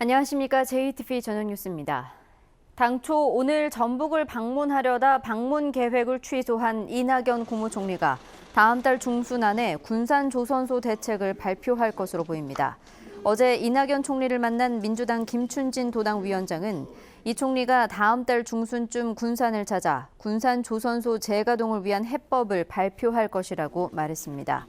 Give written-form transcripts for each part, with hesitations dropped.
안녕하십니까. JTV 저녁 뉴스입니다. 당초 오늘 전북을 방문하려다 방문 계획을 취소한 이낙연 국무총리가 다음 달 중순 안에 군산조선소 대책을 발표할 것으로 보입니다. 어제 이낙연 총리를 만난 민주당 김춘진 도당위원장은 이 총리가 다음 달 중순쯤 군산을 찾아 군산조선소 재가동을 위한 해법을 발표할 것이라고 말했습니다.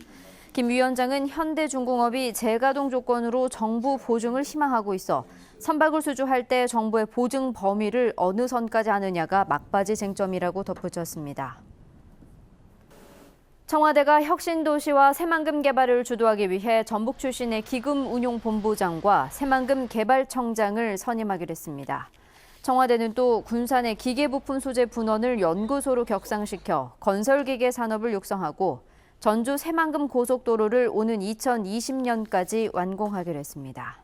김 위원장은 현대중공업이 재가동 조건으로 정부 보증을 희망하고 있어 선박을 수주할 때 정부의 보증 범위를 어느 선까지 하느냐가 막바지 쟁점이라고 덧붙였습니다. 청와대가 혁신도시와 새만금 개발을 주도하기 위해 전북 출신의 기금운용본부장과 새만금 개발청장을 선임하기로 했습니다. 청와대는 또 군산의 기계부품 소재 분원을 연구소로 격상시켜 건설기계 산업을 육성하고 전주 새만금 고속도로를 오는 2020년까지 완공하기로 했습니다.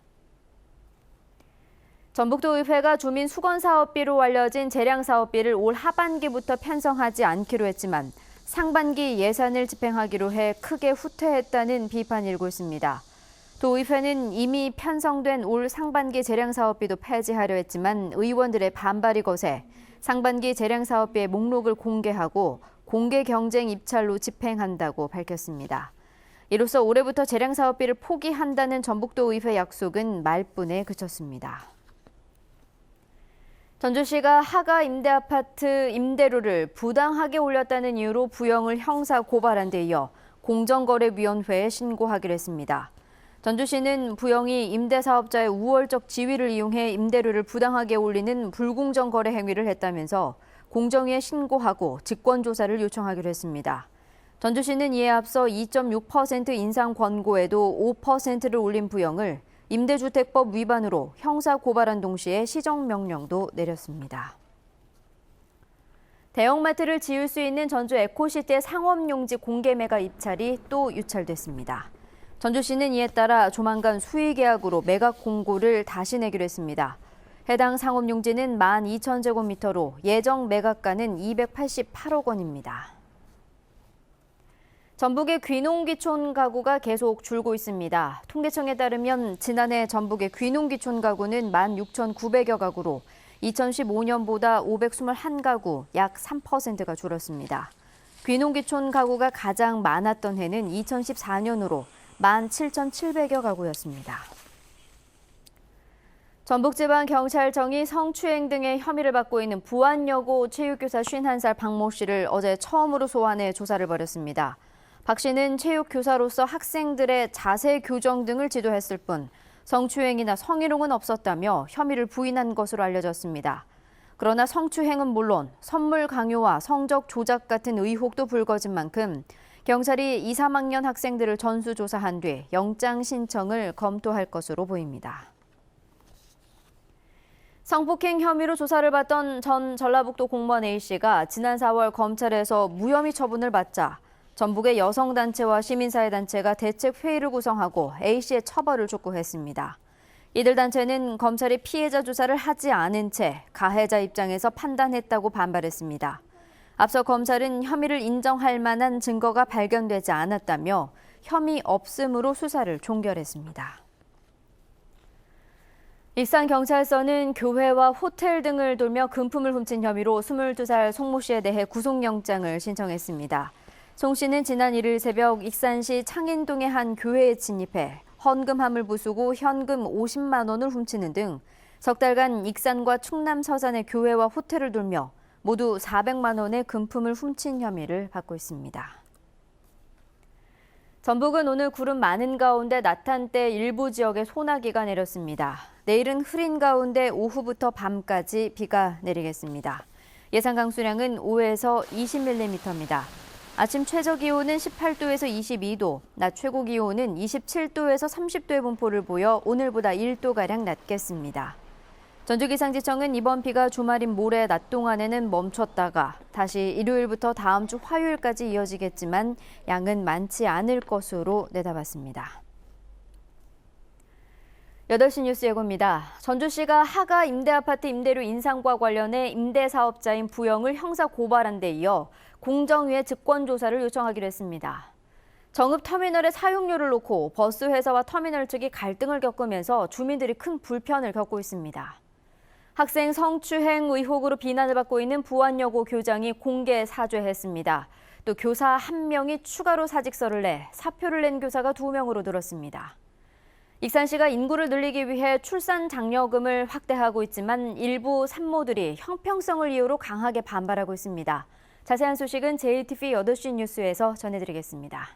전북도의회가 주민 수건사업비로 알려진 재량사업비를 올 하반기부터 편성하지 않기로 했지만 상반기 예산을 집행하기로 해 크게 후퇴했다는 비판이 일고 있습니다. 도의회는 이미 편성된 올 상반기 재량사업비도 폐지하려 했지만 의원들의 반발이 거세 상반기 재량사업비의 목록을 공개하고 공개 경쟁 입찰로 집행한다고 밝혔습니다. 이로써 올해부터 재량사업비를 포기한다는 전북도의회 약속은 말뿐에 그쳤습니다. 전주시가 하가 임대아파트 임대료를 부당하게 올렸다는 이유로 부영을 형사 고발한 데 이어 공정거래위원회에 신고하기로 했습니다. 전주시는 부영이 임대사업자의 우월적 지위를 이용해 임대료를 부당하게 올리는 불공정 거래 행위를 했다면서 공정위에 신고하고 직권조사를 요청하기로 했습니다. 전주시는 이에 앞서 2.6% 인상 권고에도 5%를 올린 부영을 임대주택법 위반으로 형사 고발한 동시에 시정명령도 내렸습니다. 대형마트를 지을 수 있는 전주 에코시티의 상업용지 공개매가 입찰이 또 유찰됐습니다. 전주시는 이에 따라 조만간 수의계약으로 매각 공고를 다시 내기로 했습니다. 해당 상업용지는 12,000제곱미터로 예정 매각가는 288억 원입니다. 전북의 귀농귀촌 가구가 계속 줄고 있습니다. 통계청에 따르면 지난해 전북의 귀농귀촌 가구는 16,900여 가구로 2015년보다 521가구, 약 3%가 줄었습니다. 귀농귀촌 가구가 가장 많았던 해는 2014년으로 17,700여 가구였습니다. 전북지방경찰청이 성추행 등의 혐의를 받고 있는 부안여고 체육교사 51살 박모 씨를 어제 처음으로 소환해 조사를 벌였습니다. 박 씨는 체육교사로서 학생들의 자세 교정 등을 지도했을 뿐 성추행이나 성희롱은 없었다며 혐의를 부인한 것으로 알려졌습니다. 그러나 성추행은 물론 선물 강요와 성적 조작 같은 의혹도 불거진 만큼 경찰이 2, 3학년 학생들을 전수조사한 뒤 영장 신청을 검토할 것으로 보입니다. 성폭행 혐의로 조사를 받던 전 전라북도 공무원 A씨가 지난 4월 검찰에서 무혐의 처분을 받자 전북의 여성단체와 시민사회단체가 대책회의를 구성하고 A씨의 처벌을 촉구했습니다. 이들 단체는 검찰이 피해자 조사를 하지 않은 채 가해자 입장에서 판단했다고 반발했습니다. 앞서 검찰은 혐의를 인정할 만한 증거가 발견되지 않았다며 혐의 없음으로 수사를 종결했습니다. 익산경찰서는 교회와 호텔 등을 돌며 금품을 훔친 혐의로 22살 송모 씨에 대해 구속영장을 신청했습니다. 송 씨는 지난 1일 새벽 익산시 창인동의 한 교회에 침입해 헌금함을 부수고 현금 50만 원을 훔치는 등 석 달간 익산과 충남 서산의 교회와 호텔을 돌며 모두 400만 원의 금품을 훔친 혐의를 받고 있습니다. 전북은 오늘 구름 많은 가운데 낮 한때 일부 지역에 소나기가 내렸습니다. 내일은 흐린 가운데 오후부터 밤까지 비가 내리겠습니다. 예상 강수량은 5에서 20mm입니다. 아침 최저 기온은 18도에서 22도, 낮 최고 기온은 27도에서 30도의 분포를 보여 오늘보다 1도가량 낮겠습니다. 전주기상지청은 이번 비가 주말인 모레 낮 동안에는 멈췄다가 다시 일요일부터 다음 주 화요일까지 이어지겠지만 양은 많지 않을 것으로 내다봤습니다. 8시 뉴스 예고입니다. 전주시가 하가 임대아파트 임대료 인상과 관련해 임대사업자인 부영을 형사 고발한 데 이어 공정위에 직권조사를 요청하기로 했습니다. 정읍 터미널의 사용료를 놓고 버스 회사와 터미널 측이 갈등을 겪으면서 주민들이 큰 불편을 겪고 있습니다. 학생 성추행 의혹으로 비난을 받고 있는 부안여고 교장이 공개 사죄했습니다. 또 교사 1명이 추가로 사직서를 내 사표를 낸 교사가 2명으로 늘었습니다. 익산시가 인구를 늘리기 위해 출산 장려금을 확대하고 있지만 일부 산모들이 형평성을 이유로 강하게 반발하고 있습니다. 자세한 소식은 JTBC 8시 뉴스에서 전해드리겠습니다.